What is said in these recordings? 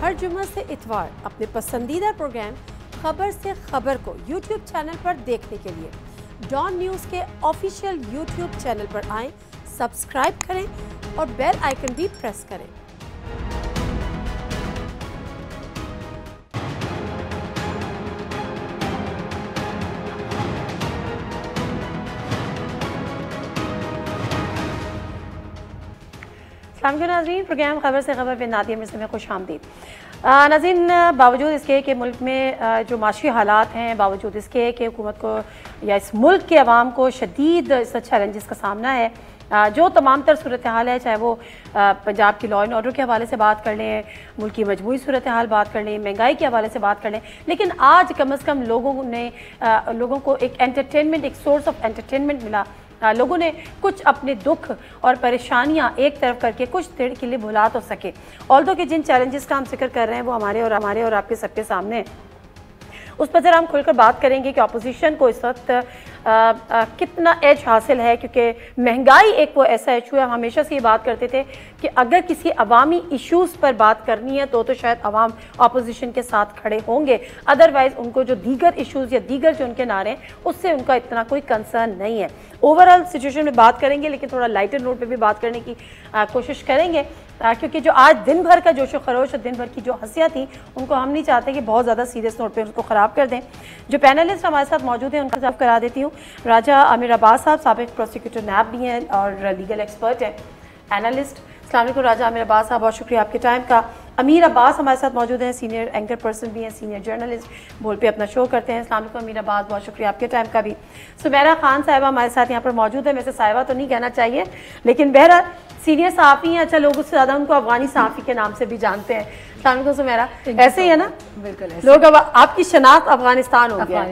हर जुम्मे से इतवार अपने पसंदीदा प्रोग्राम खबर से खबर को यूट्यूब चैनल पर देखने के लिए डॉन न्यूज़ के ऑफिशियल यूट्यूब चैनल पर आएं, सब्सक्राइब करें और बेल आइकन भी प्रेस करें। नाज़रीन, प्रोग्राम खबर से खबर पे नादिया मिर्ज़ा में खुश आमदीद। नाज़रीन, बावजूद इसके कि मुल्क में जो माशी हालात हैं, बावजूद इसके कि हुकूमत को या इस मुल्क के अवाम को शदीद चैलेंजेस का सामना है, जो तमाम तर सूरत हाल है, चाहे वो पंजाब की लॉ एंड ऑर्डर के हवाले से बात कर लें, मुल्क की मजमूई सूरत हाल बात कर लें, महंगाई के हवाले से बात कर लें, लेकिन आज कम अज़ कम लोगों को एक एंटरटेनमेंट, एक सोर्स ऑफ एंटरटेनमेंट मिला। लोगों ने कुछ अपने दुख और परेशानियां एक तरफ करके कुछ देर के लिए भुला तो सके। ऑल्दो कि जिन चैलेंजेस का हम जिक्र कर रहे हैं वो हमारे और आपके सबके सामने है, उस पर ज़रा हम खुलकर बात करेंगे कि अपोजिशन को इस वक्त कितना एज हासिल है, क्योंकि महंगाई एक वो ऐसा इशू है। हम हमेशा से ये बात करते थे कि अगर किसी अवामी इश्यूज़ पर बात करनी है तो शायद अवाम अपोजिशन के साथ खड़े होंगे, अदरवाइज़ उनको जो दीगर इश्यूज़ या दीगर जो उनके नारे हैं उससे उनका इतना कोई कंसर्न नहीं है। ओवरऑल सिचुएशन में बात करेंगे, लेकिन थोड़ा लाइटर नोट पे भी बात करने की कोशिश करेंगे, क्योंकि जो आज दिन भर का जोशो खरोश और दिन भर की जो हंसियाँ थी उनको हम नहीं चाहते कि बहुत ज़्यादा सीरियस नोट पे उसको ख़राब कर दें। जो पैनलिस्ट हमारे साथ मौजूद हैं उनका साफ करा देती हूँ। राजा आमिर अब्बास साहब साबिक़ प्रोसिक्यूटर नैब भी हैं और लीगल एक्सपर्ट हैं, एनालिस्ट। अस्सलाम वालेकुम राजा आमिर अब्बास साहब, बहुत शुक्रिया आपके टाइम का। अमीर अब्बास हमारे साथ मौजूद हैं, सीनियर एंकर पर्सन भी हैं, सीनियर जर्नलिस्ट, बोल पे अपना शो करते हैं। अस्सलाम वालेकुम अमीर अब्बास, बहुत शुक्रिया आपके टाइम का भी। सुमेरा खान साहिबा हमारे साथ यहाँ पर मौजूद है, वैसे साहिबा तो नहीं कहना चाहिए, लेकिन बहरहाल सीनियर सहाफ़ी हैं। अच्छा, लोग उससे ज़्यादा उनको अफगानी सहाफ़ी के नाम से भी जानते हैं। अस्सलाम वालेकुम सुमेरा, ऐसे ही है ना? बिल्कुल ऐसे। लोग अब आपकी शनाख्त अफगानिस्तान हो गया।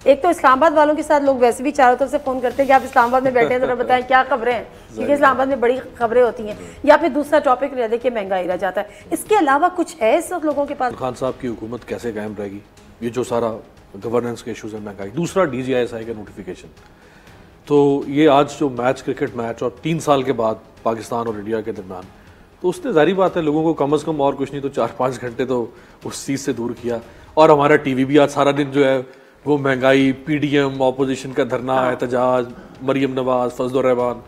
एक तो इस्लामाबाद वालों के साथ लोग वैसे भी चारों तरफ से फ़ोन करते हैं कि आप इस्लामाबाद में बैठे हैं, ज़रा बताएं क्या खबरें हैं, क्योंकि इस्लामाबाद में बड़ी खबरें होती हैं। या फिर दूसरा टॉपिक रह देखिए महंगाई रह जाता है। इसके अलावा कुछ है इस वक्त लोगों के पास? खान साहब की हुकूमत कैसे कायम रहेगी, ये जो सारा गवर्नेंस के इशूज़ है, महंगाई, दूसरा DGISI का नोटिफिकेशन, तो ये आज जो मैच, क्रिकेट मैच और 3 साल के बाद पाकिस्तान और इंडिया के दरमियान, तो उसने जारी बात है लोगों को कम अज़ कम और कुछ नहीं तो 4-5 घंटे तो उस चीज़ से दूर किया। और हमारा TV भी आज सारा दिन जो है वो महंगाई, PDM, ऑपोजिशन का धरना, एहतजाज, मरियम नवाज, फजलुर रहमान,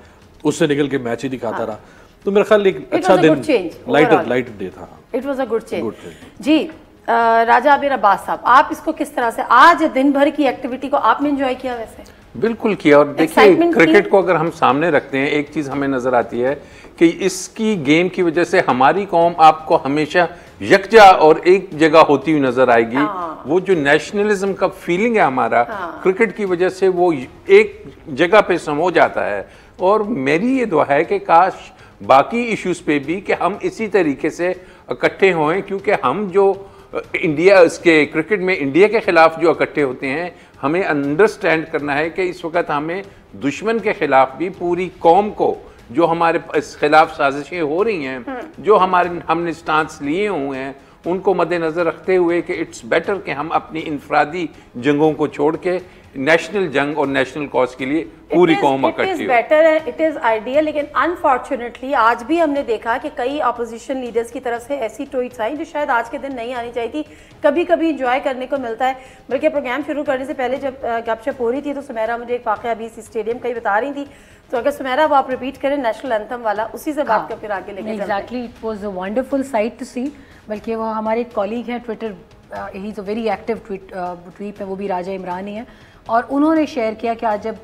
उससे निकल के मैच ही दिखाता रहा। तो मेरा ख्याल एक अच्छा दिन, लाइट डे था। It was a good change जी। राजा आमिर अब्बास साहब, आप इसको किस तरह से, आज दिन भर की एक्टिविटी को आपने एंजॉय किया? वैसे बिल्कुल किया। और देखिए, क्रिकेट को अगर हम सामने रखते हैं, एक चीज़ हमें नज़र आती है कि इसकी गेम की वजह से हमारी कौम आपको हमेशा यकजा और एक जगह होती हुई नजर आएगी। वो जो नेशनलिज्म का फीलिंग है हमारा, क्रिकेट की वजह से वो एक जगह पे समो जाता है। और मेरी ये दुआ है कि काश बाकी इश्यूज पे भी कि हम इसी तरीके से इकट्ठे होएं, क्योंकि हम जो इंडिया, इसके क्रिकेट में इंडिया के खिलाफ जो इकट्ठे होते हैं, हमें अंडरस्टैंड करना है कि इस वक्त हमें दुश्मन के खिलाफ भी पूरी कौम को, जो हमारे इस खिलाफ साजिशें हो रही हैं, जो हमने स्टांस लिए हुए हैं, उनको मद्देनजर रखते हुए कि इट्स बेटर कि हम अपनी इनफरादी जंगों को छोड़ के नेशनल जंग और नेशनल कॉज के लिए पूरी कौम इकट्ठी हो। बेटर है, इट इज़ आइडियल। लेकिन अनफॉर्चुनेटली आज भी हमने देखा कि कई अपोजिशन लीडर्स की तरफ से ऐसी ट्वीट्स आई जो शायद आज के दिन नहीं आनी चाहिए थी। कभी कभी इंजॉय करने को मिलता है। बल्कि प्रोग्राम शुरू करने से पहले जब गपशप हो रही थी तो सुमेरा मुझे एक वाक़या अभी इस स्टेडियम का ही बता रही थी, तो अगर सुमेरा वो आप रिपीट करें नेशनल एंथम वाला, उसी से बात कर फिर आगे लेके चलते हैं। Exactly, it was a wonderful sight to see. बल्कि वो हमारे एक कॉलीग हैं Twitter, he is a very active tweet पे, वो भी राजा इमरान ही है, और उन्होंने शेयर किया कि आज जब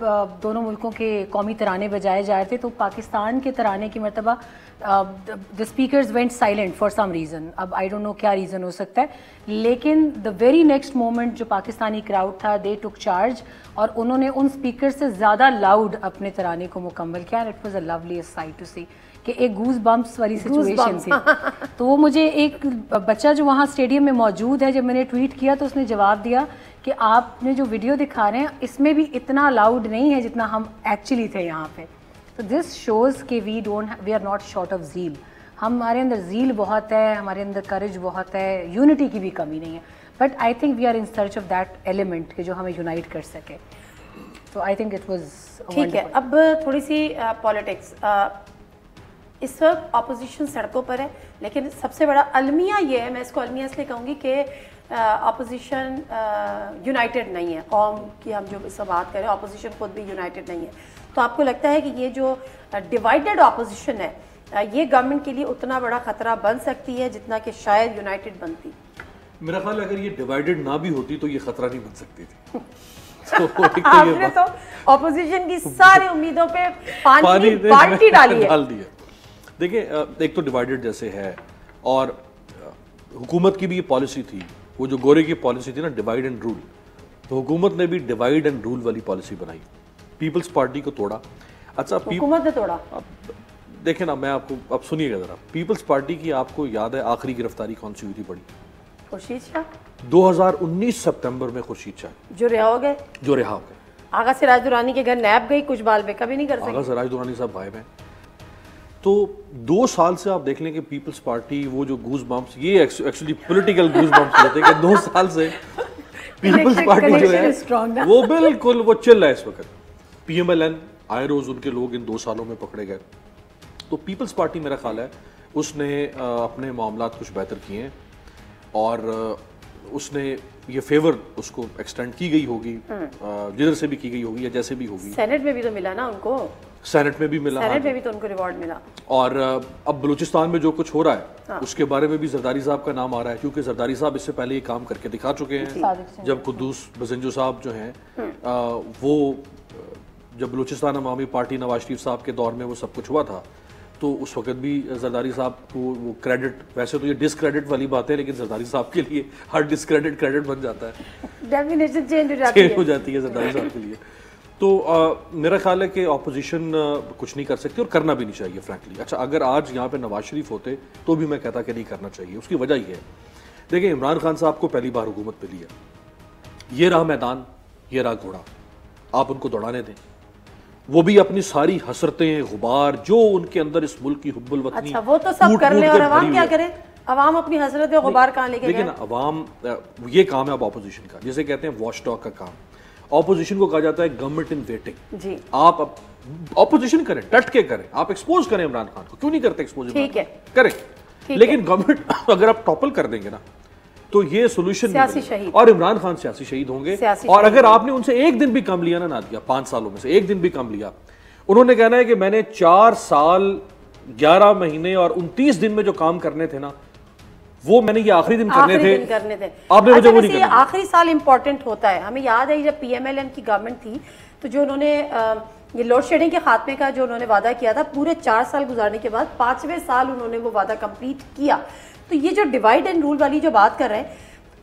दोनों मुल्कों के कौमी तराने बजाए जा रहे थे तो पाकिस्तान के तराने की मरतबा the speakers went silent for some reason. अब आई डोंट नो क्या रीज़न हो सकता है, लेकिन द वेरी नेक्स्ट मोमेंट जो पाकिस्तानी क्राउड था, दे टुक चार्ज और उन्होंने उन स्पीकर से ज़्यादा लाउड अपने तराने को मुकम्मल किया। It was a lovely sight to see कि एक गूज बम्प्स वाली सिचुएशन थी। तो वो मुझे एक बच्चा जो वहाँ स्टेडियम में मौजूद है, जब मैंने ट्वीट किया तो उसने जवाब दिया कि आपने जो वीडियो दिखा रहे हैं इसमें भी इतना लाउड नहीं है जितना हम एक्चुअली थे यहाँ पे। तो दिस शोज़ कि we are not short of zeal. हमारे अंदर ज़ील बहुत है, हमारे अंदर करेज बहुत है, यूनिटी की भी कमी नहीं है, but I think we are in search of that element कि जो हमें यूनाइट कर सके। तो आई थिंक इट वाज ठीक है। अब थोड़ी सी पॉलिटिक्स, इस वक्त अपोजिशन सड़कों पर है, लेकिन सबसे बड़ा अलमिया ये है, मैं इसको अलमिया इसलिए कहूँगी कि अपोजिशन यूनाइटेड नहीं है। कौम की हम जो इस बात करें, अपोजिशन खुद भी यूनाइटेड नहीं है। तो आपको लगता है कि ये जो डिवाइडेड अपोजिशन है ये गवर्नमेंट के लिए उतना बड़ा खतरा बन सकती है जितना कि शायद यूनाइटेड बनती? मेरा ख्याल अगर ये डिवाइडेड ना भी होती तो ये खतरा नहीं बन सकती थी। आपने तो ऑपोजिशन की सारी उम्मीदों पे पानी की बाल्टी डाल दी है। देखिए, एक तो डिवाइडेड जैसे है, और हुकूमत की भी ये पॉलिसी थी, वो जो गोरे की पॉलिसी थी ना, डिवाइड एंड रूल, तो हुकूमत ने भी डिवाइड एंड रूल वाली पॉलिसी बनाई, पीपल्स पार्टी को तोड़ा। अच्छा, हुकूमत ने तोड़ा। देखें ना, मैं आपको अब सुनिएगा जरा, पीपल्स पार्टी की आपको याद है आखिरी गिरफ्तारी कौन सी हुई थी बड़ी? खुर्शीद शाह। 2019 सितंबर में खुर्शीद शाह जो रिहा हो गए। आगा सिराज दुरानी के घर नैब गई, कुछ बाल बेका भी नहीं कर सके। आगा सिराज दुरानी साहब गायब हैं। तो 2 साल से आप देख लें कि पीपल्स पार्टी, वो जो गूज बम्प्स, ये एक्चुअली पॉलिटिकल गूज बम्प्स होते हैं कि 2 साल से पीपल्स पार्टी जो है वो बिल्कुल वो चिल है इस वक्त। PMLN आए रोज उनके लोग इन 2 सालों में पकड़े गए। तो पीपल्स पार्टी मेरा ख्याल है उसने अपने मामलात कुछ बेहतर किए हैं, और उसने ये फेवर उसको एक्सटेंड की गई होगी, जिधर से भी की गई होगी या जैसे भी होगी। सेनेट में भी तो मिला ना उनको, सेनेट में भी मिला, सेनेट में भी तो उनको रिवॉर्ड मिला। और अब बलूचिस्तान में जो कुछ हो रहा है उसके बारे में भी जरदारी साहब का नाम आ रहा है, क्योंकि जरदारी साहब इससे पहले ये काम करके दिखा चुके हैं। जब कुद्दूस बजंजो साहब जो हैं वो, जब बलूचिस्तान अवामी पार्टी नवाज शरीफ साहब के दौर में वो सब कुछ हुआ था, तो उस वक्त भी जरदारी साहब को वो क्रेडिट, वैसे तो ये डिसक्रेडिट वाली बात है, लेकिन जरदारी साहब के लिए हर डिसक्रेडिट क्रेडिट बन जाता है, डेफिनेशन चेंज हो जाती है जरदारी साहब के लिए। तो मेरा ख्याल है कि ऑपोजिशन कुछ नहीं कर सकती और करना भी नहीं चाहिए फ्रैंकली। अच्छा, अगर आज यहाँ पे नवाज शरीफ होते तो भी मैं कहता कि नहीं करना चाहिए। उसकी वजह ये है, देखिए, इमरान खान साहब को पहली बार हुकूमत मिली है, ये रहा मैदान, ये रहा घोड़ा, आप उनको दौड़ाने दें। वो भी अपनी सारी हसरतें, गुबार जो उनके अंदर इस मुल्क की हुब्बुल वतनी, अच्छा, वो तो सब कर ले, और अवाम क्या करे? अवाम अपनी हसरतें गुबार कहाँ लेके देखिए ना, अवाम, ये काम है अब ऑपोजिशन का, जिसे कहते हैं वॉच डॉग का काम। ऑपोजिशन को कहा जाता है गवर्नमेंट इन वेटिंग जी। आप ऑपोजिशन करें, डट के करें, आप एक्सपोज करें इमरान खान को, क्यों नहीं करते एक्सपोज? ठीक है, करें, लेकिन गवर्नमेंट अगर आप टॉपल कर देंगे ना तो ये सोल्यूशन सियासी शहीद, और इमरान खान सियासी शहीद होंगे। और अगर आपने उनसे एक दिन भी कम लिया ना दिया, 5 सालों में से एक दिन भी कम लिया, उन्होंने कहना है कि मैंने 4 साल 11 महीने और 29 दिन में जो काम करने थे ना, वो मैंने ये आखिरी दिन करने थे। आपने मुझे वो नहीं करना। आखिरी साल इंपॉर्टेंट होता है। हमें याद है जब PMLN की गवर्नमेंट थी, तो जो उन्होंने ये लोड शेडिंग के खात्मे का जो उन्होंने वादा किया था, पूरे 4 साल गुजारने के बाद 5वें साल उन्होंने वो वादा कंप्लीट किया। तो ये जो डिवाइड एंड रूल वाली जो बात कर रहे हैं,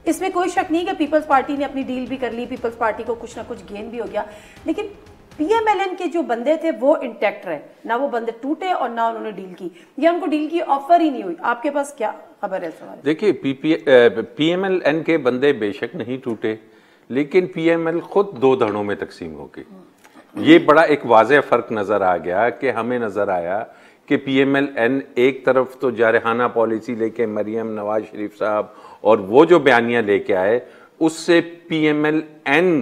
इसमें कोई शक नहीं कि पीपल्स पार्टी ने अपनी डील भी कर ली, पीपल्स पार्टी को कुछ ना कुछ गेन भी हो गया, लेकिन PMLN के जो बंदे थे वो इंटैक्ट रहे, ना वो बंदे टूटे और ना उन्होंने डील की, या उनको डील की ऑफर ही नहीं हुई। आपके पास क्या खबर है सवाल? देखिए, PMLN के बंदे बेशक नहीं टूटे, लेकिन PML खुद 2 धड़ों में तकसीम हो गई। ये बड़ा एक वाज़ेह फर्क नजर आ गया कि हमें नजर आया कि PMLN एक तरफ तो जारहाना पॉलिसी लेके मरियम नवाज शरीफ साहब और वो जो बयानियां लेके आए, उससे PMLN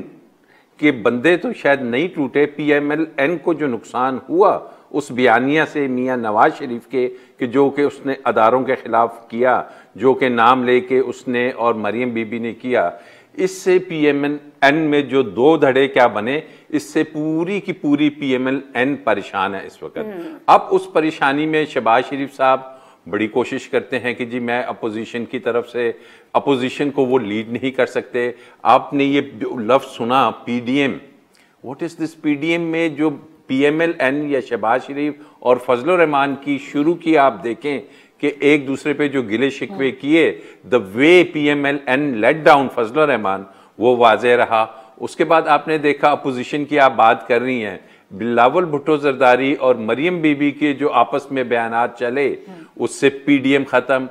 के बंदे तो शायद नहीं टूटे, PMLN को जो नुकसान हुआ उस बयानिया से मियाँ नवाज शरीफ के, कि जो कि उसने अदारों के खिलाफ किया, जो कि नाम लेके उसने और मरियम बीबी ने किया, इससे PMLN में जो 2 धड़े क्या बने, इससे पूरी की पूरी PMLN परेशान है इस वक्त। अब उस परेशानी में शहबाज शरीफ साहब बड़ी कोशिश करते हैं कि जी मैं अपोजिशन की तरफ से, अपोजिशन को वो लीड नहीं कर सकते। आपने ये लफ्ज सुना PDM, what is this PDM में जो PMLN या शहबाज शरीफ और फजलुर रहमान की शुरू की, आप देखें कि एक दूसरे पे जो गिले शिकवे किए, the way PMLN let down Fazlur Rahman, वो वाज़ेह रहा। उसके बाद आपने देखा अपोजिशन की आप बात कर रही हैं, बिलावल भुट्टो जरदारी और मरियम बीबी के जो आपस में बयानात चले, उससे PDM खत्म।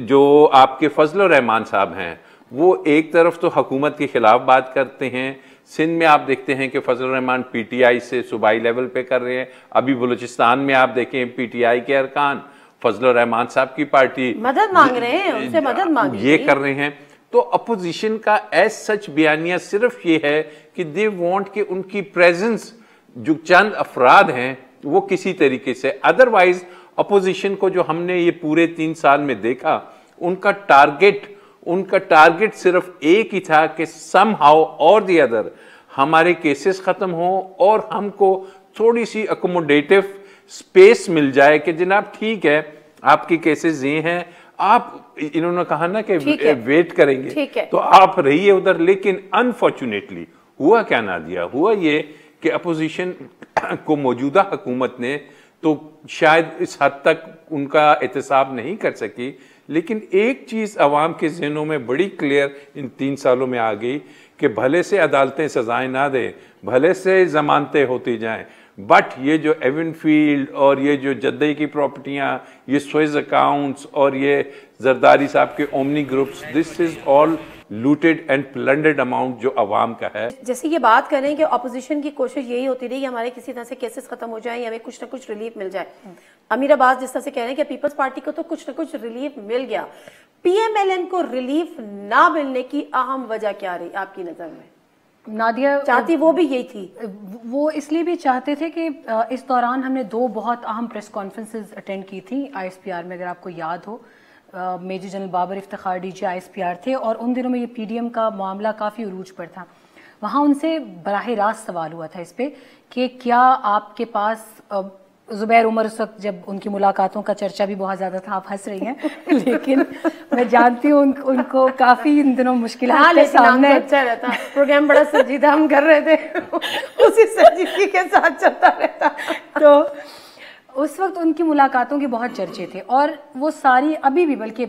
जो आपके फजलुर रहमान साहब हैं, वो एक तरफ तो हुकूमत के खिलाफ बात करते हैं, सिंध में आप देखते हैं कि फजलुर रहमान PTI से सूबाई लेवल पे कर रहे हैं, अभी बलूचिस्तान में आप देखें PTI के अरकान फजलुर रहमान साहब की पार्टी मदद मांग रहे हैं, उनसे मदद मांग ये कर रहे हैं। तो अपोजिशन का एज सच बयानिया सिर्फ ये है कि दे वांट कि उनकी प्रेजेंस, जो चंद अफराद हैं वो किसी तरीके से, अदरवाइज अपोजिशन को जो हमने ये पूरे 3 साल में देखा, उनका टारगेट सिर्फ एक ही था कि समहाउ और द अदर हमारे केसेस खत्म हो और हमको थोड़ी सी अकोमोडेटिव स्पेस मिल जाए कि जनाब ठीक है आपकी केसेस ये हैं, आप, इन्होंने कहा ना कि वेट करेंगे तो आप रहिए उधर। लेकिन अनफॉर्चुनेटली हुआ क्या ना दिया, हुआ ये कि अपोजिशन को मौजूदा हुकूमत ने तो शायद इस हद तक उनका एहतसाब नहीं कर सकी, लेकिन एक चीज अवाम के जहनों में बड़ी क्लियर इन 3 सालों में आ गई कि भले से अदालतें सजाएं ना दें, भले से जमानतें होती जाएं, बट ये जो एवनफील्ड और ये जो जद्दई की प्रॉपर्टियां, ये स्विस अकाउंट्स और ये जरदारी साहब के omni groups, this is all looted and plundered amount जो अवाम का है। जैसे ये बात करें कि अपोजिशन की कोशिश यही होती रही कि हमारे किसी तरह से केसेस खत्म हो जाए या हमें कुछ ना कुछ रिलीफ मिल जाए। अमीर अब्बास जिस तरह से कह रहे हैं कि पीपल्स पार्टी को तो कुछ ना कुछ रिलीफ मिल गया, पीएमएलएन को रिलीफ ना मिलने की अहम वजह क्या रही आपकी नजर में? नादिया चाहती वो भी यही थी, वो इसलिए भी चाहते थे कि इस दौरान हमने 2 बहुत अहम प्रेस कॉन्फ्रेंसेस अटेंड की थी आईएसपीआर में, अगर आपको याद हो। Major general Babar Iftikhar DG ISPR थे और उन दिनों में ये पीडीएम का मामला काफ़ी उरूज पर था। वहाँ उनसे बराह रास्त सवाल हुआ था इस पे कि क्या आपके पास जुबैर उमर उस वक्त जब उनकी मुलाकातों का चर्चा भी बहुत ज़्यादा था, आप हंस रही हैं लेकिन मैं जानती हूँ उनको काफ़ी इन दिनों मुश्किल के सामने। अच्छा रहता प्रोग्राम, बड़ा संजीदा हम कर रहे थे उसी संजीदगी के साथ चलता रहता। तो उस वक्त उनकी मुलाकातों के बहुत चर्चे थे और वो सारी अभी भी, बल्कि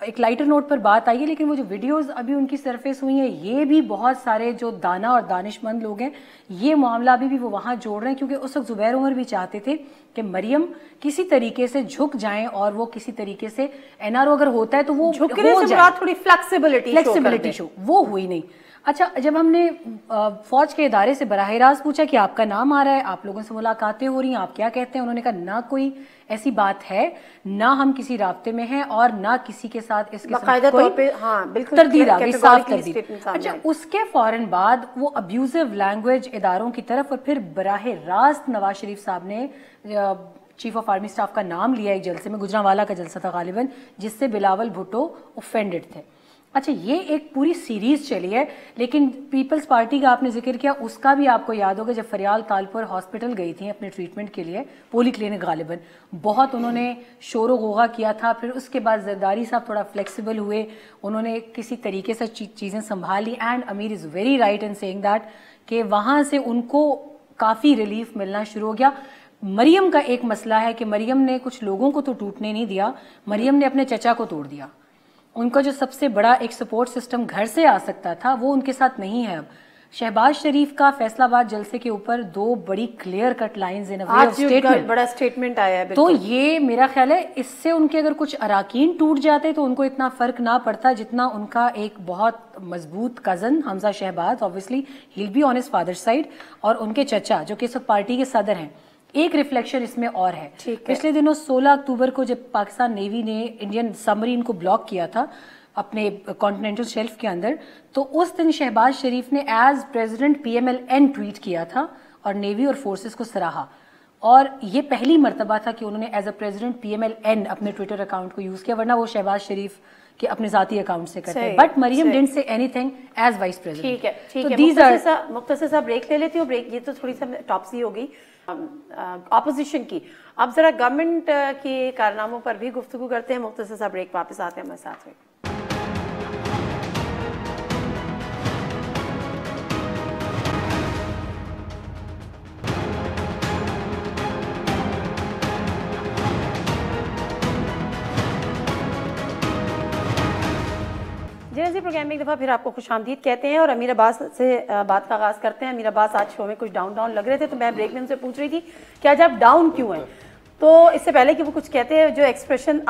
एक लाइटर नोट पर बात आई है, लेकिन वो जो वीडियोस अभी उनकी सरफेस हुई हैं, ये भी बहुत सारे जो दाना और दानिशमंद लोग हैं ये मामला अभी भी वो वहाँ जोड़ रहे हैं, क्योंकि उस वक्त जुबैर उमर भी चाहते थे कि मरियम किसी तरीके से झुक जाएं और वो किसी तरीके से एनआरओ अगर होता है तो वो झुकने से थोड़ी फ्लेक्सिबिलिटी शो, वो हुई नहीं। अच्छा, जब हमने फौज के इदारे से बराह रास्त पूछा कि आपका नाम आ रहा है, आप लोगों से मुलाकातें हो रही हैं, आप क्या कहते हैं, उन्होंने कहा ना कोई ऐसी बात है, ना हम किसी राब्ते में हैं और ना किसी के साथ इस बाकायदा तौर पे बिल्कुल तरदीद आ गई, साफ तरदीद। अच्छा, उसके फौरन बाद वो अब्यूजिव लैंग्वेज इदारों की तरफ, और फिर बराह रास्त नवाज शरीफ साहब ने चीफ ऑफ आर्मी स्टाफ का नाम लिया एक जलसे में, गुजरांवाला का जलसा था गालिबन, जिससे बिलावल भुट्टो ऑफेंडेड थे। अच्छा, ये एक पूरी सीरीज चली है, लेकिन पीपल्स पार्टी का आपने जिक्र किया, उसका भी आपको याद होगा जब फरियाल तालपुर हॉस्पिटल गई थी अपने ट्रीटमेंट के लिए, पोली क्लिनिक गालिबन, बहुत उन्होंने शोर गोगा किया था। फिर उसके बाद जरदारी साहब थोड़ा फ्लेक्सिबल हुए, उन्होंने किसी तरीके से चीज़ें संभाल ली। एंड अमीर is very right in saying that कि वहाँ से उनको काफ़ी रिलीफ मिलना शुरू हो गया। मरियम का एक मसला है कि मरियम ने कुछ लोगों को तो टूटने नहीं दिया, मरियम ने अपने चचा को तोड़ दिया। उनका जो सबसे बड़ा एक सपोर्ट सिस्टम घर से आ सकता था वो उनके साथ नहीं है अब। शहबाज शरीफ का फैसलाबाद जलसे के ऊपर 2 बड़ी clear cut lines in a way of statement, बड़ा स्टेटमेंट आया है। तो ये मेरा ख्याल है इससे उनके अगर कुछ अराकीन टूट जाते तो उनको इतना फर्क ना पड़ता जितना उनका एक बहुत मजबूत cousin Hamza Shahbaz, obviously he will be on his father side, और उनके चचा जो कि इस पार्टी के सदर हैं। एक रिफ्लेक्शन इसमें और है, पिछले दिनों 16 अक्टूबर को जब पाकिस्तान नेवी ने इंडियन सबमरीन को ब्लॉक किया था अपने कॉन्टिनेंटल शेल्फ के अंदर, तो उस दिन शहबाज शरीफ ने एज प्रेसिडेंट पीएमएलएन ट्वीट किया था और नेवी और फोर्सेस को सराहा। और ये पहली मर्तबा था कि उन्होंने एज अ प्रेसिडेंट पीएमएलएन अपने ट्विटर अकाउंट को यूज किया, वरना वो शहबाज शरीफ के अपने जाती अकाउंट से करते हैं। But Maryam didn't say anything as vice president. ठीक है, मुख्तसर सा ब्रेक ले लेती हूँ। ब्रेक ये तो थोड़ी सी टॉपसी हो गई ऑपोजिशन की। अब जरा गवर्नमेंट के कारनामों पर भी गुफ्तगू करते हैं। मुख्तसर सा ब्रेक, वापस आते हैं हमारे साथ में। जी, प्रोग्राम में एक दफ़ा फिर आपको खुशामदीद कहते हैं और अमीर अब्बास से बात का आगाज़ करते हैं। अमीर अब्बास आज शो में कुछ डाउन लग रहे थे, तो मैं ब्रेक में उनसे पूछ रही थी कि आज आप डाउन क्यों हैं। तो इससे पहले कि वो कुछ कहते हैं, जो एक्सप्रेशन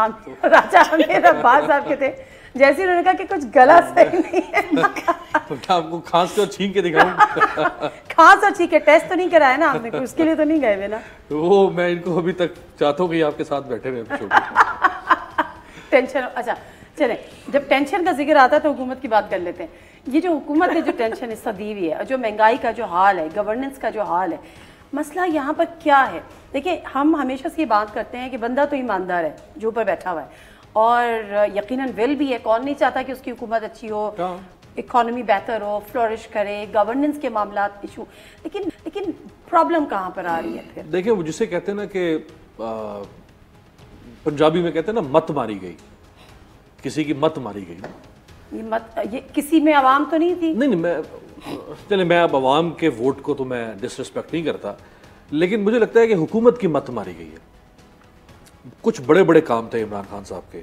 राजा अमीर अब्बास साहब के थे, जैसे उन्होंने कहा कि कुछ गला सही नहीं है तो आपको खांस और छींक के दिखाऊं? खांस और छींक के टेस्ट तो नहीं कराया ना आपने, उसके लिए तो नहीं गए हुए ना? वो मैं इनको अभी तक चाहता हूँ कि आपके साथ बैठे रहे। टेंशन, अच्छा चले, जब टेंशन का जिक्र आता है तो हुकूमत की बात कर लेते हैं। ये जो हुकूमत है, जो टेंशन इस दी हुई है, जो महंगाई का जो हाल है, गवर्नेंस का जो हाल है, मसला यहाँ पर क्या है? देखिए, हम हमेशा से ये बात करते हैं कि बंदा तो ईमानदार है जो ऊपर बैठा हुआ है, और यकीनन विल भी है, कौन नहीं चाहता कि उसकी हुकूमत अच्छी हो, इकोनॉमी बेहतर हो, फ्लोरिश करे, गवर्नेंस के मामला इशू, लेकिन प्रॉब्लम कहाँ पर आ रही है फिर? देखिए, वो जिसे कहते हैं ना कि पंजाबी में कहते हैं ना, मत मारी गई, किसी की मत मारी गई। ये किसी में आवाम तो नहीं थी? नहीं, मैं अब आवाम के वोट को तो मैं डिसरिस्पेक्ट नहीं करता, लेकिन मुझे लगता है कि हुकूमत की मत मारी गई है। कुछ बड़े बड़े काम थे इमरान खान साहब के,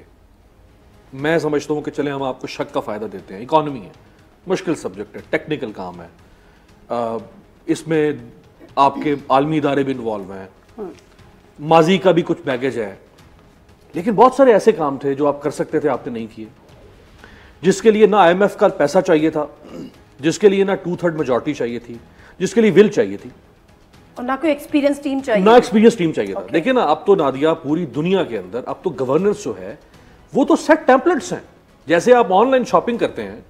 मैं समझता हूँ कि चले हम आपको शक का फ़ायदा देते हैं। इकॉनमी है, मुश्किल सब्जेक्ट है, टेक्निकल काम है, इसमें आपके आलमी इदारे भी इन्वॉल्व हैं, माजी का भी कुछ बैगेज है, लेकिन बहुत सारे ऐसे काम थे जो आप कर सकते थे, आपने नहीं किए, जिसके लिए ना IMF का पैसा चाहिए था, जिसके लिए ना 2/3 मेजॉरिटी चाहिए थी, जिसके लिए विल चाहिए थी, और ना कोई एक्सपीरियंस टीम चाहिए, था। देखिए ना, अब तो नादिया पूरी दुनिया के अंदर अब तो गवर्नेंस जो है वो तो सेट टेम्पलेट्स हैं। जैसे आप ऑनलाइन शॉपिंग करते हैं,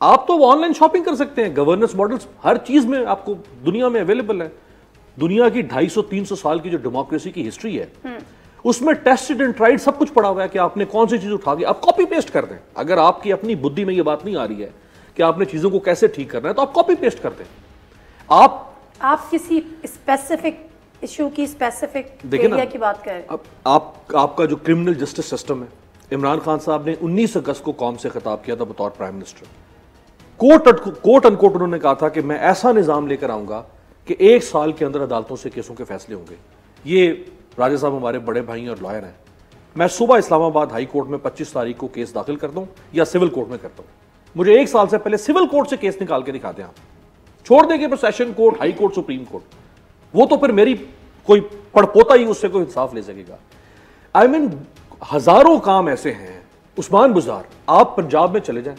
आप तो ऑनलाइन शॉपिंग कर सकते हैं, गवर्नेंस मॉडल्स हर चीज में आपको दुनिया में अवेलेबल है। दुनिया की 250-300 साल की जो डेमोक्रेसी की हिस्ट्री है, उसमें टेस्टेड एंड ट्राइड सब कुछ पड़ा हुआ है कि आपने कौन सी चीज उठा के आप कॉपी पेस्ट कर दें। अगर आपकी अपनी बुद्धि में ये बात नहीं आ रही है कि आपने चीजों को कैसे ठीक करना है, तो आप कॉपी पेस्ट कर दें। आप किसी स्पेसिफिक इशू की स्पेसिफिक एरिया की बात कर रहे हैं। आपका जो क्रिमिनल जस्टिस सिस्टम है, इमरान खान साहब ने 19 अगस्त को कौम से खिताब किया था बतौर प्राइम मिनिस्टर। कोर्ट अनकोट उन्होंने कहा था कि मैं ऐसा निजाम लेकर आऊंगा कि 1 साल के अंदर अदालतों से केसों के फैसले होंगे। ये राजा साहब हमारे बड़े भाई और लॉयर हैं। मैं सुबह इस्लामाबाद हाई कोर्ट में 25 तारीख को केस दाखिल करता हूं या सिविल कोर्ट में करता हूं, मुझे 1 साल से पहले सिविल कोर्ट से केस निकाल के दिखा दें, आप छोड़ देंगे पर session court, high court, supreme court, वो तो फिर मेरी कोई पड़पोता ही उससे कोई इंसाफ ले सकेगा। आई मीन हजारों काम ऐसे हैं। उस्मान बुज़दार, आप पंजाब में चले जाएं,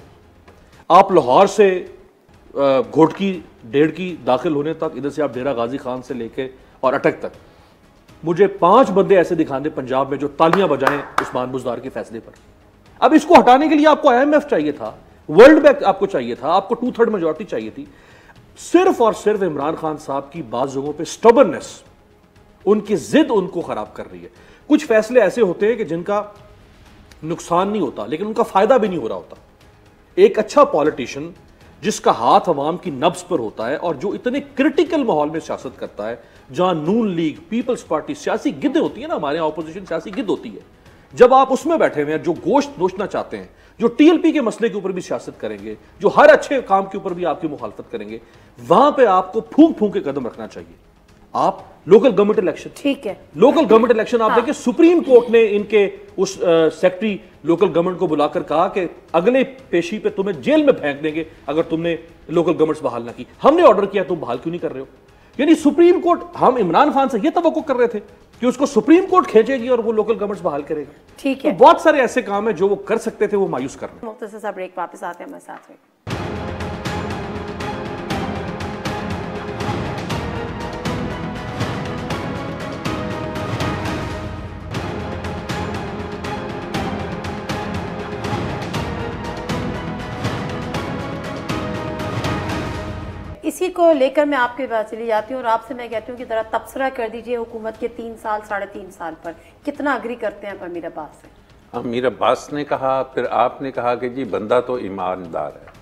आप लाहौर से घोटकी डेढ़ की दाखिल होने तक, इधर से आप डेरा गाजी खान से लेके और अटक तक, मुझे 5 बंदे ऐसे दिखाने पंजाब में जो तालियां बजाएं उस्मान बुज़दार के फैसले पर। अब इसको हटाने के लिए आपको IMF चाहिए था, वर्ल्ड बैंक आपको चाहिए था, आपको 2/3 मेजॉरिटी चाहिए थी। सिर्फ और सिर्फ इमरान खान साहब की बात जगहों पे स्टबर्ननेस, उनकी जिद उनको खराब कर रही है। कुछ फैसले ऐसे होते हैं कि जिनका नुकसान नहीं होता लेकिन उनका फायदा भी नहीं हो रहा होता। एक अच्छा पॉलिटिशियन जिसका हाथ अवाम की नब्ज पर होता है और जो इतने क्रिटिकल माहौल में सियासत करता है, जहां नून लीग, पीपल्स पार्टी सियासी गिद्ध होती है ना, हमारे यहां ऑपोजिशन सियासी गिद्ध होती है, जब आप उसमें बैठे हुए हैं, जो गोश्त नोचना चाहते हैं, जो TLP के मसले के ऊपर भी सियासत करेंगे, जो हर अच्छे काम के ऊपर भी आपकी मुखालफत करेंगे, वहां पे आपको फूंक फूंक के कदम रखना चाहिए। आप लोकल गवर्नमेंट इलेक्शन, ठीक है, लोकल गवर्नमेंट इलेक्शन आप देखिए, सुप्रीम कोर्ट ने इनके उस सेक्रेटरी लोकल गवर्नमेंट को बुलाकर कहा कि अगले पेशी पे तुम्हें जेल में फेंक देंगे अगर तुमने लोकल गवर्नमेंट्स बहाल ना की। हमने ऑर्डर किया, तुम बहाल क्यों नहीं कर रहे हो? यानी सुप्रीम कोर्ट, हम इमरान खान से यह तवक्को कर रहे थे कि उसको सुप्रीम कोर्ट खींचेगी और वो लोकल गवर्नमेंट्स बहाल करेगा। ठीक है, तो बहुत सारे ऐसे काम है जो वो कर सकते थे, वो मायूस कर रहे हैं। मुख्तसर सा ब्रेक, वापस आते हैं हमारे साथ में। इसी को लेकर मैं आपके पास चली जाती हूँ और आपसे मैं कहती हूँ कि जरा तबसरा कर दीजिए हुकूमत के 3 साल 3.5 साल पर कितना अग्री करते हैं मीर अब्बास से? हाँ, मीर अब्बास ने कहा, फिर आपने कहा कि जी बंदा तो ईमानदार है।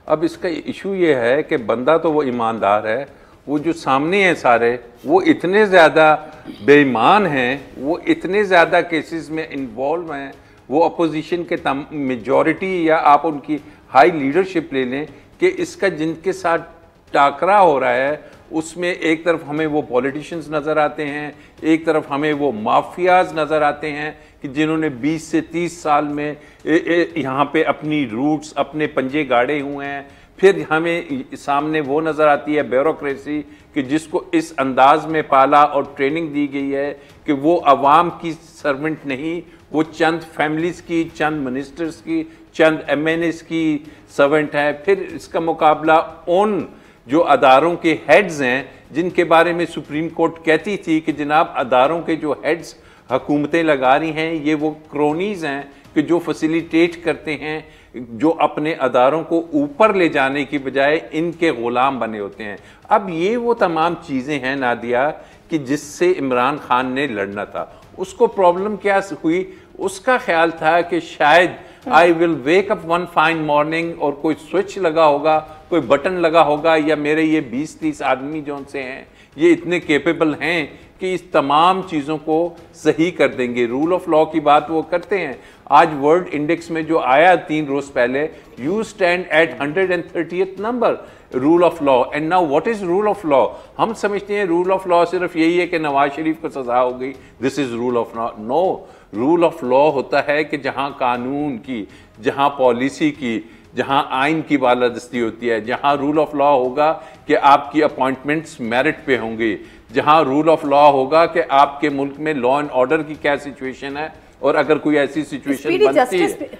अब इसका इशू ये है कि बंदा तो वो ईमानदार है, वो जो सामने हैं सारे वो इतने ज़्यादा बेईमान हैं, वो इतने ज़्यादा केसेस में इन्वॉल्व हैं, वो अपोजिशन के मेजॉरिटी या आप उनकी हाई लीडरशिप ले लें कि इसका जिनके साथ टाकरा हो रहा है उसमें एक तरफ हमें वो पॉलिटिशियंस नज़र आते हैं, एक तरफ हमें वो माफियाज नज़र आते हैं कि जिन्होंने 20 से 30 साल में यहाँ पे अपनी रूट्स, अपने पंजे गाड़े हुए हैं। फिर हमें सामने वो नज़र आती है ब्यूरोक्रेसी कि जिसको इस अंदाज में पाला और ट्रेनिंग दी गई है कि वो अवाम की सर्वेंट नहीं, वो चंद फैमिलीज़ की, चंद मिनिस्टर्स की, चंद MNAs की सर्वेंट है। फिर इसका मुकाबला उन जो अदारों के हेड्स हैं जिनके बारे में सुप्रीम कोर्ट कहती थी कि जनाब अदारों के जो हेड्स हुकूमतें लगा रही हैं ये वो क्रोनीज हैं कि जो फैसिलिटेट करते हैं, जो अपने अदारों को ऊपर ले जाने की बजाय इनके गुलाम बने होते हैं। अब ये वो तमाम चीज़ें हैं नादिया कि जिससे इमरान खान ने लड़ना था। उसको प्रॉब्लम क्या हुई, उसका ख्याल था कि शायद I will wake up one fine morning और कोई स्विच लगा होगा, कोई बटन लगा होगा, या मेरे ये 20-30 आदमी जो से हैं ये इतने कैपेबल हैं कि इस तमाम चीज़ों को सही कर देंगे। रूल ऑफ लॉ की बात वो करते हैं। आज वर्ल्ड इंडेक्स में जो आया 3 रोज पहले, you stand at 130th number rule of law. And now what is rule of law? हम समझते हैं रूल ऑफ लॉ सिर्फ यही है कि नवाज शरीफ को सजा हो गई, this is rule of law. No, rule of law होता है कि जहां कानून की, जहां पॉलिसी की, जहां आइन की बालादस्ती होती है, जहां रूल ऑफ लॉ होगा कि आपकी अपॉइंटमेंट्स मेरिट पे होंगे, जहां रूल ऑफ लॉ होगा कि आपके मुल्क में लॉ एंड ऑर्डर की क्या सिचुएशन है, और अगर कोई ऐसी सिचुएशन बनती है,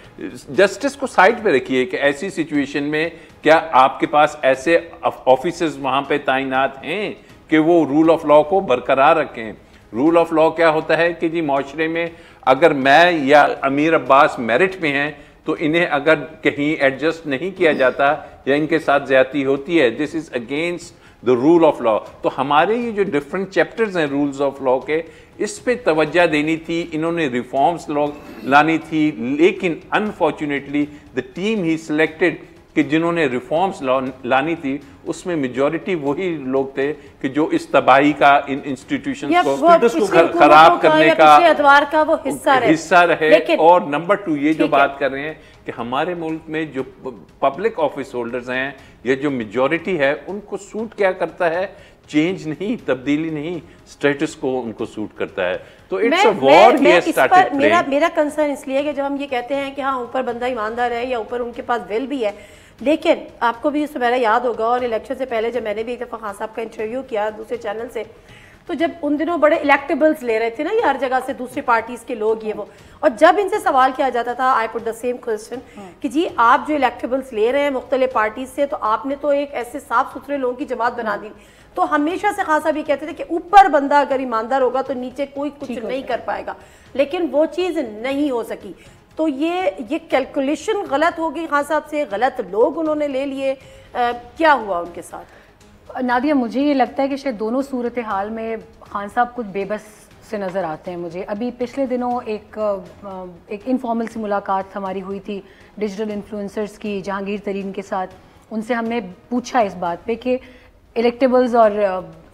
जस्टिस को साइड पे रखिए कि ऐसी सिचुएशन में क्या आपके पास ऐसे ऑफिसर्स वहां पे तैनात हैं कि वो रूल ऑफ लॉ को बरकरार रखें। रूल ऑफ लॉ क्या होता है कि जी माशरे में अगर मैं या अमीर अब्बास मेरिट पे हैं तो इन्हें अगर कहीं एडजस्ट नहीं किया जाता या इनके साथ ज्यादती होती है, this is against the rule of law. तो हमारे ये जो डिफरेंट चैप्टर्स हैं रूल्स ऑफ लॉ के, इस पे तवज्जो देनी थी, इन्होंने रिफॉर्म्स लानी थी, लेकिन unfortunately the team he selected कि जिन्होंने रिफॉर्म्स लानी थी उसमें मेजॉरिटी वही लोग थे कि जो इस तबाही का इन इंस्टीट्यूशंस को खराब करने का वो हिस्सा रहे। और नंबर 2 ये जो बात कर रहे हैं कि हमारे मुल्क में जो पब्लिक ऑफिस होल्डर्स हैं, ये जो मेजॉरिटी है, उनको सूट क्या करता है? चेंज नहीं, तब्दीली नहीं, स्टेटस को उनको सूट करता है। तो it's a war he has started playing. मेरा कंसर्न इसलिए कि जब हम ये कहते हैं कि हाँ ऊपर बंदा ईमानदार है या ऊपर उनके पास विल भी है, लेकिन आपको भी इससे मेरा याद होगा, और इलेक्शन से पहले जब मैंने भी एक दफ़ा खान साहब का इंटरव्यू किया दूसरे चैनल से, तो जब उन दिनों बड़े इलेक्टेबल्स ले रहे थे ना ये हर जगह से दूसरी पार्टीज के लोग ये वो, और जब इनसे सवाल किया जाता था, I put the same question कि जी आप जो इलेक्टेबल्स ले रहे हैं मुख्तलिफ पार्टीज से, तो आपने तो एक ऐसे साफ सुथरे लोगों की जमात बना दी। तो हमेशा से खान साहब ये कहते थे कि ऊपर बंदा अगर ईमानदार होगा तो नीचे कोई कुछ नहीं कर पाएगा, लेकिन वो चीज़ नहीं हो सकी। तो ये कैलकुलेशन गलत हो गई खान साहब से, गलत लोग उन्होंने ले लिए, क्या हुआ उनके साथ? नादिया, मुझे ये लगता है कि शायद दोनों सूरत हाल में खान साहब कुछ बेबस से नज़र आते हैं मुझे। अभी पिछले दिनों एक इनफॉर्मल सी मुलाकात हमारी हुई थी डिजिटल इन्फ्लुएंसर्स की जहांगीर तरीन के साथ। उनसे हमने पूछा इस बात पे कि इलेक्टेबल्स और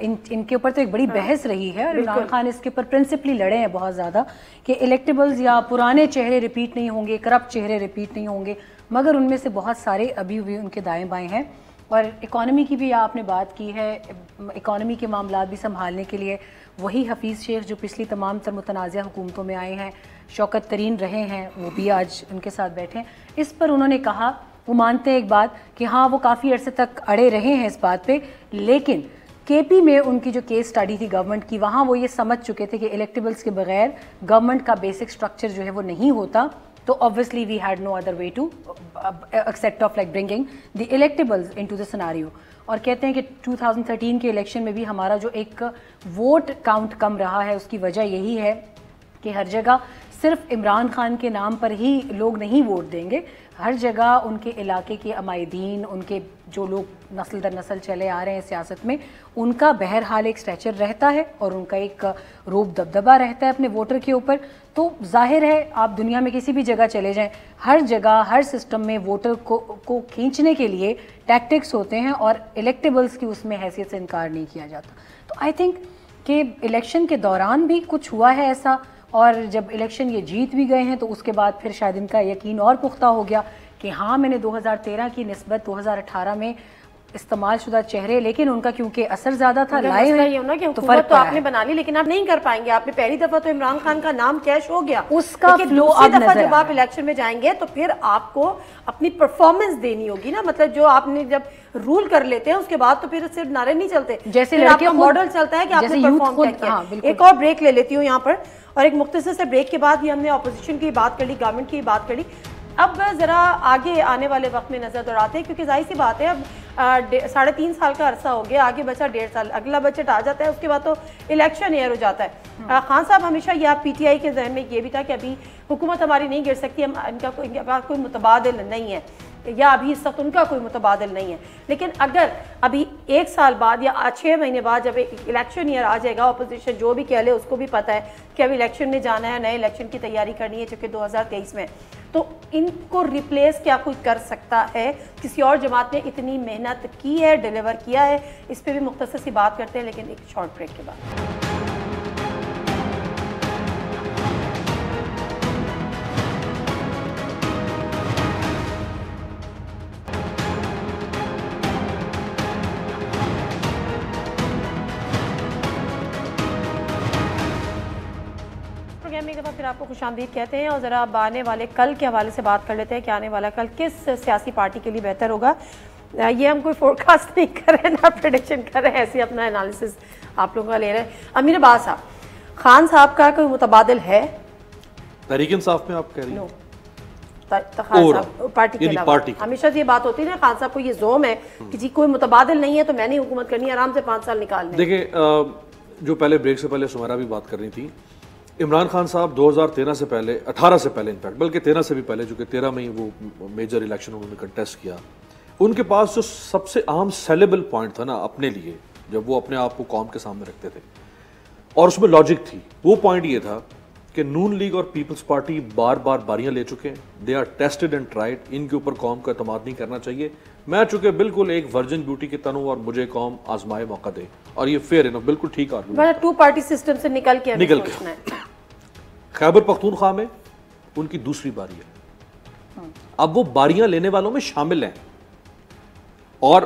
इनके ऊपर तो एक बड़ी बहस रही है, और इमरान खान इसके ऊपर प्रिंसिपली लड़े हैं बहुत ज़्यादा कि इलेक्टेबल्स या पुराने चेहरे रिपीट नहीं होंगे, करप्ट चेहरे रिपीट नहीं होंगे, मगर उनमें से बहुत सारे अभी भी उनके दाएं बाएं हैं। और इकॉनमी की भी आपने बात की है, इकॉनमी के मामला भी संभालने के लिए वही हफीज़ शेख जो पिछली तमाम तर मुतनाज़ा हुकूमतों में आए हैं, शौकत तरीन रहे हैं, वो भी आज उनके साथ बैठे हैं। इस पर उन्होंने कहा, वो मानते हैं एक बात कि हाँ वो काफ़ी अरसे तक अड़े रहे हैं इस बात पे, लेकिन केपी में उनकी जो केस स्टडी थी गवर्नमेंट की, वहाँ वो ये समझ चुके थे कि इलेक्टेबल्स के बगैर गवर्नमेंट का बेसिक स्ट्रक्चर जो है वो नहीं होता। तो obviously we had no other way to except of like bringing the electables into the scenario. और कहते हैं कि 2013 के इलेक्शन में भी हमारा जो एक वोट काउंट कम रहा है उसकी वजह यही है कि हर जगह सिर्फ इमरान खान के नाम पर ही लोग नहीं वोट देंगे, हर जगह उनके इलाके के अमायदीन, उनके जो लोग नस्ल दर नस्ल चले आ रहे हैं सियासत में, उनका बहरहाल एक स्ट्रेचर रहता है और उनका एक रूप दबदबा रहता है अपने वोटर के ऊपर। तो जाहिर है आप दुनिया में किसी भी जगह चले जाएं, हर जगह हर सिस्टम में वोटर को खींचने के लिए टैक्टिक्स होते हैं और इलेक्टेबल्स की उसमें हैसियत से इनकार नहीं किया जाता। तो आई थिंक कि इलेक्शन के दौरान भी कुछ हुआ है ऐसा, और जब इलेक्शन ये जीत भी गए हैं तो उसके बाद फिर शायद इनका यकीन और पुख्ता हो गया कि हाँ मैंने 2013 की निस्बत 2018 में इस्तेमाल शुदा चेहरे, लेकिन उनका क्योंकि असर ज्यादा था लाए हुए तो फर्क तो आपने बना ली, लेकिन आप नहीं कर पाएंगे। आपने पहली दफा तो इमरान खान का नाम कैश हो गया, उसका फ्लो दूसरी दफा जब आप इलेक्शन में जाएंगे तो फिर आपको अपनी परफॉर्मेंस देनी होगी ना। मतलब जो आपने जब रूल कर लेते हैं उसके बाद तो फिर सिर्फ नारे नहीं चलते, जैसे आपका मॉडल चलता है कि आपने परफॉर्म किया। एक और ब्रेक ले लेती हूँ यहाँ पर, और एक मुख्तसर से ब्रेक के बाद भी हमने ऑपोजिशन की बात कर ली, गवर्नमेंट की बात कर ली। अब जरा आगे आने वाले वक्त में नजर दौड़ाते हैं, क्योंकि जाहिर सी बात है अब 3.5 साल का अरसा हो गया, आगे बचा 1.5 साल, अगला बजट आ जाता है, उसके बाद तो इलेक्शन ईयर हो जाता है। खान साहब हमेशा या पीटीआई के जहन में ये भी था कि अभी हुकूमत हमारी नहीं गिर सकती, हम इनके पास कोई मुतबादिल नहीं है या अभी इस वक्त उनका कोई मुतबादिल नहीं है। लेकिन अगर अभी 1 साल बाद या 6 महीने बाद जब इलेक्शन ईयर आ जाएगा, अपोजिशन जो भी कह ले उसको भी पता है कि अभी इलेक्शन में जाना है, नए इलेक्शन की तैयारी करनी है चूँकि 2023 में, तो इनको रिप्लेस क्या कोई कर सकता है? किसी और जमात ने इतनी मेहनत की है, डिलीवर किया है? इस पर भी मुख्तसर सी बात करते हैं लेकिन एक शॉर्ट ब्रेक के बाद। एक दफ़ा फिर आपको खुशामदीद कहते हैं और ज़रा अब आने वाले कल के हवाले से बात कर लेते हैं कि आने वाला कल किस सियासी पार्टी के लिए बेहतर होगा। ये हम कोई फोरकास्ट नहीं कर रहे हैं ना प्रेडिक्शन कर रहे हैं, ऐसे अपना एनालिसिस आप लोगों का ले रहे हैं। अमीर अब्बास साहब, खान साहब का कोई मुतबादिल है तहरीक इंसाफ में? आप कह रही हैं पार्टी के अलावा? हमेशा से ये बात होती है ना, खान साहब को ये जोम है कि जी कोई मुतबादिल नहीं है तो मैंने हुकूमत करनी है, आराम से 5 साल निकालने। देखिए, जो पहले ब्रेक से पहले सुमेरा भी बात कर रही थी, इमरान खान साहब 2013 से पहले, 18 से पहले इनफैक्ट, बल्कि 13 से भी पहले, चूंकि 13 में ही वो मेजर इलेक्शन उन्होंने कंटेस्ट किया, उनके पास जो सबसे अहम सेलेबल पॉइंट था ना अपने लिए, जब वो अपने आप को कौम के सामने रखते थे और उसमें लॉजिक थी, वो पॉइंट ये था कि नून लीग और पीपल्स पार्टी बार बार बारियां ले चुके हैं, they are tested and tried, इनके ऊपर कौम का एतमाद नहीं करना चाहिए। मैं चूंकि बिल्कुल एक वर्जिन ब्यूटी की तनु और मुझे कौम आजमाए मौका दे, और ये फेयर है ना, बिल्कुल ठीक आर्गुमेंट। 2 पार्टी सिस्टम से निकल के खैबर पख्तूनख्वा में उनकी दूसरी बारी है, अब वो बारियां लेने वालों में शामिल हैं और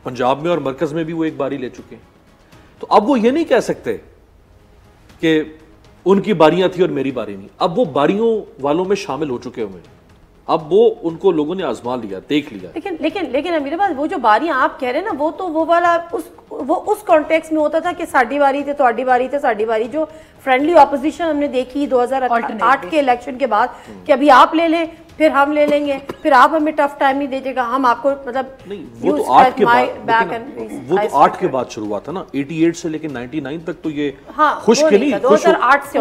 पंजाब में और मरकज में भी वो एक बारी ले चुके हैं। तो अब वो ये नहीं कह सकते कि उनकी बारियां थी और मेरी बारी नहीं, अब वो बारियों वालों में शामिल हो चुके हुए, अब वो उनको लोगों ने आजमा लिया, देख लिया। लेकिन लेकिन लेकिन अमीर बात, वो जो बारियां आप कह रहे हैं ना, वो तो वो वाला उस कॉन्टेक्स्ट में होता था कि साडी बारी थे, तो बारी थे, साडी बारी। जो फ्रेंडली ऑपोजिशन हमने देखी 2008 के इलेक्शन के बाद कि अभी आप ले लें, फिर हम ले लेंगे, फिर आप हमें टफ टाइम नहीं दीजिएगा, हम आपको मतलब नहीं, वो तो 8 के बाद शुरू हुआ था ना, 88 से लेकर 99 तक तो ये खुश के नहीं, 2008 से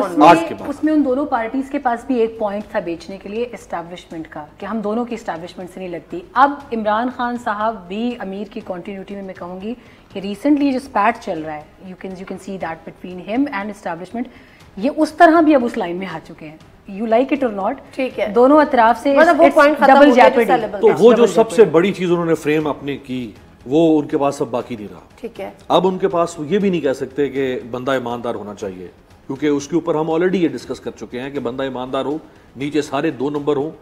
उसमें उन दोनों पार्टीज के पास भी एक पॉइंट था बेचने के लिए एस्टैब्लिशमेंट का, कि हम दोनों की एस्टैब्लिशमेंट से नहीं लगती। अब इमरान खान साहब भी अमीर की कंटिन्यूटी में मैं कहूँगी कि रिसेंटली जो स्पैट चल रहा है, you can see that between him and establishment, ये उस तरह भी अब उस लाइन में आ चुके हैं, यू लाइक इट और नॉट, ठीक है, दोनों अतराफ से डबल जेपीडी। तो वो जो सबसे बड़ी चीज उन्होंने फ्रेम अपने की, वो उनके पास अब बाकी नहीं रहा, ठीक है। अब उनके पास ये भी नहीं कह सकते कि बंदा ईमानदार होना चाहिए, क्योंकि उसके ऊपर हम ऑलरेडी ये डिस्कस कर चुके हैं कि बंदा ईमानदार हो, नीचे सारे 2 नंबर हो,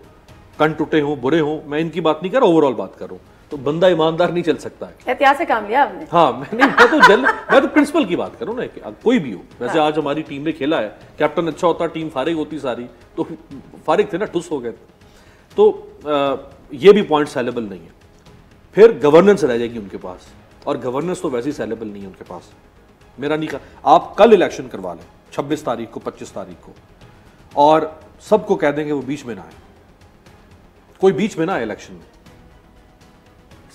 कन टूटे हो, बुरे हो, मैं इनकी बात नहीं कर रहा, ओवरऑल बात कर रहा हूँ, तो बंदा ईमानदार नहीं चल सकता है। एहतियात से काम लिया आपने? हाँ, मैं तो प्रिंसिपल की बात करूँ ना, कि कोई भी हो। वैसे आज हमारी टीम ने खेला है, कैप्टन अच्छा होता, टीम फारिग होती सारी, तो फारिग थे ना, ठुस हो गए। तो ये भी पॉइंट सेलेबल नहीं है। फिर गवर्नेंस रह जाएगी उनके पास, और गवर्नेंस तो वैसे ही सेलेबल नहीं है उनके पास। मेरा नहीं कहा, आप कल इलेक्शन करवा लें 26 तारीख को, 25 तारीख को, और सबको कह देंगे वो बीच में ना आए, कोई बीच में ना आए इलेक्शन में,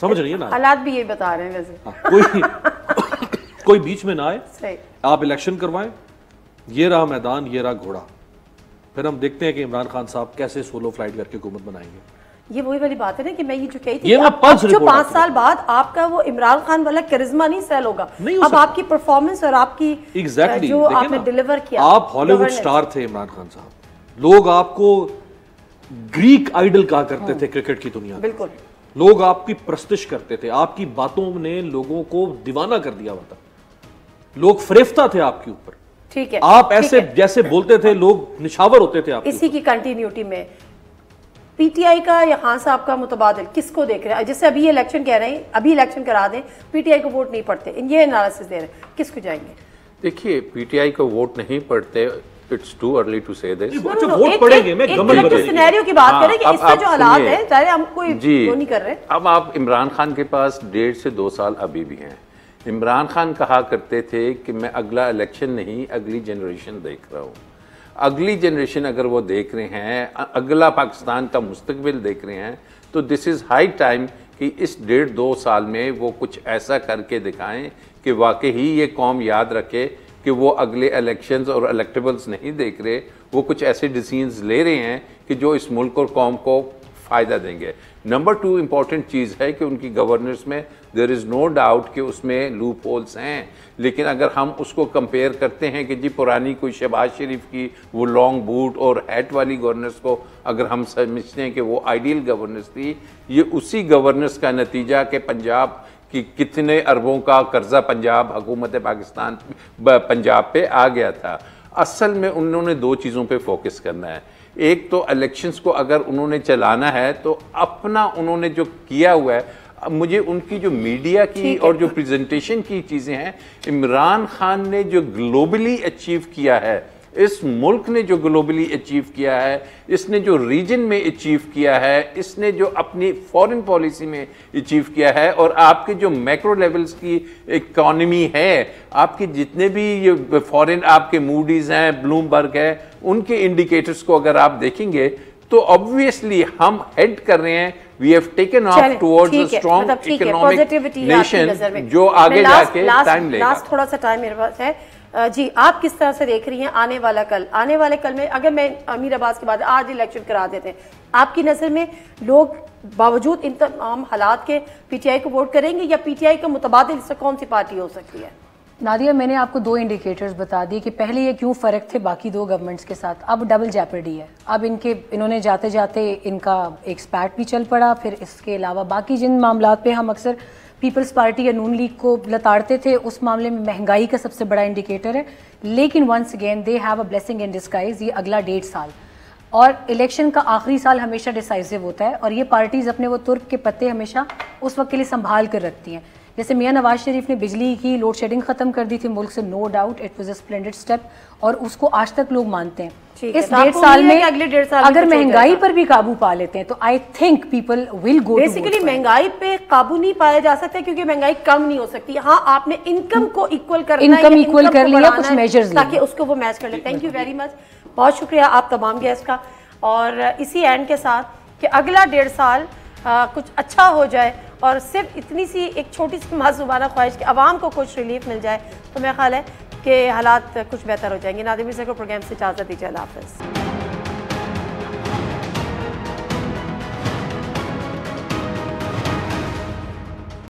समझ रही है ना, हालात भी ये बता रहे हैं वैसे। कोई बीच में ना आए, सही। आप इलेक्शन करवाएं, ये रहा मैदान, ये रहा घोड़ा, फिर हम देखते हैं कि इमरान खान साहब कैसे सोलो फ्लाइट करके हुकूमत बनाएंगे। ये वही वाली बात है ना कि मैं ये जो कही थी, ये अब जो 5 साल बाद आपका वो इमरान खान वाला करिश्मा नहीं सेल होगा, अब आपकी परफॉर्मेंस और आपकी एग्जैक्टली जो आपने डिलीवर किया। आप हॉलीवुड स्टार थे इमरान खान साहब, लोग आपको ग्रीक आइडल कहा करते थे क्रिकेट की दुनिया में, बिल्कुल, लोग आपकी प्रस्तिश करते थे, आपकी बातों ने लोगों को दीवाना कर दिया हुआ था, लोग फरेफ्ता थे आपके ऊपर, ठीक है, आप ऐसे जैसे बोलते थे लोग निशावर होते थे आप। इसी की कंटिन्यूटी में पीटीआई का या खान साहब का मुतबादिल किसको देख रहे हैं? जैसे अभी इलेक्शन कह रहे हैं, अभी इलेक्शन करा दें, पीटीआई को वोट नहीं पड़ते, ये एनालिसिस दे रहे हैं, किसको जाएंगे? देखिए, पीटीआई को वोट नहीं पड़ते, इट्स टू अर्ली टू से दिस। अच्छा, वोट पड़ेंगे, मैं गमन सिनेरियो की बात करें कि इसका जो हालात है, चाहे हम कोई वो नहीं कर रहे। अब आप इमरान खान के पास 1.5 से 2 साल अभी भी हैं। इमरान खान कहा करते थे कि मैं अगला इलेक्शन नहीं, अगली जनरेशन देख रहा हूँ। अगली जनरेशन अगर वो देख रहे हैं, अगला पाकिस्तान का मुस्तकबिल देख रहे हैं, तो दिस इज़ हाई टाइम कि इस 1.5-2 साल में वो कुछ ऐसा करके दिखाएं कि वाकई ही ये कौम याद रखे कि वो अगले इलेक्शंस और इलेक्टेबल्स नहीं देख रहे, वो कुछ ऐसे डिसीजंस ले रहे हैं कि जो इस मुल्क और कौम को फ़ायदा देंगे। नंबर 2 इम्पॉर्टेंट चीज़ है कि उनकी गवर्नेंस में देयर इज़ नो डाउट कि उसमें लूप होल्स हैं, लेकिन अगर हम उसको कंपेयर करते हैं कि जी पुरानी कोई शहबाज शरीफ की वो लॉन्ग बूट और हैट वाली गवर्नेंस को अगर हम समझते हैं कि वो आइडियल गवर्नेंस थी, ये उसी गवर्नेंस का नतीजा कि पंजाब कि कितने अरबों का कर्जा पंजाब हुकूमत पाकिस्तान पंजाब पे आ गया था। असल में उन्होंने 2 चीज़ों पे फोकस करना है। एक तो इलेक्शंस को अगर उन्होंने चलाना है तो अपना उन्होंने जो किया हुआ है, मुझे उनकी जो मीडिया की और जो प्रेजेंटेशन की चीज़ें हैं, इमरान खान ने जो ग्लोबली अचीव किया है, इस मुल्क ने जो ग्लोबली अचीव किया है, इसने जो रीजन में अचीव किया है, इसने जो अपनी फॉरेन पॉलिसी में अचीव किया है, और आपके जो मैक्रो लेवल्स की इकॉनमी है, आपके जितने भी ये फॉरेन आपके मूडीज हैं, ब्लूमबर्ग है, उनके इंडिकेटर्स को अगर आप देखेंगे तो ऑब्वियसली हम हेड कर रहे हैं, we have taken off towards a strong economic nation जो आगे जाके टाइम लेगा। लास्ट थोड़ा सा टाइम मेरे पास है जी, आप किस तरह से देख रही हैं आने वाला कल? आने वाले कल में अगर मैं अमीर अब्बास के बाद आज इलेक्शन करा देते हैं, आपकी नज़र में लोग बावजूद इन तमाम हालात के पीटीआई को वोट करेंगे या पीटीआई के मुतबादिल इससे कौन सी पार्टी हो सकती है? नादिया, मैंने आपको 2 इंडिकेटर्स बता दिए कि पहले ये क्यों फ़र्क थे बाकी 2 गवर्नमेंट्स के साथ। अब डबल जैपर्डी है। अब इन्होंने जाते जाते इनका एक स्पैट भी चल पड़ा। फिर इसके अलावा बाकी जिन मामलात पे हम अक्सर पीपल्स पार्टी या नून लीग को लताड़ते थे, उस मामले में महंगाई का सबसे बड़ा इंडिकेटर है। लेकिन once again they have a blessing in disguise. ये अगला 1.5 साल और इलेक्शन का आखिरी साल हमेशा डिसाइसिव होता है, और ये पार्टीज़ अपने वो तुर्क के पत्ते हमेशा उस वक्त के लिए संभाल कर रखती हैं। जैसे मियां नवाज शरीफ ने बिजली की लोड शेडिंग खत्म कर दी थी मुल्क से, no doubt it was a splendid step, और उसको आज तक लोग मानते हैं। इस 1.5 साल में अगले 1.5 साल अगर महंगाई पर भी काबू पा लेते हैं तो I think people will go. Basically महंगाई पे काबू नहीं पाया जा सकता क्योंकि महंगाई कम नहीं हो सकती। हाँ, आपने इनकम को इक्वल करना है, इनकम इक्वल कर लिया, कुछ मेजर्स ताकि उसको वो मैच कर ले। थैंक यू वेरी मच, बहुत शुक्रिया आप तमाम गेस्ट का। और इसी एंड के साथ कि अगला 1.5 साल कुछ अच्छा हो जाए और सिर्फ इतनी सी एक छोटी सी मासूमाना ख्वाहिश कि आवाम को कुछ रिलीफ मिल जाए, तो मेरा ख्याल है कि हालात कुछ बेहतर हो जाएंगे। नादिम मिर्ज़ा को प्रोग्राम से इजाज़त दीजिए। अल्लाह हाफ़िज़।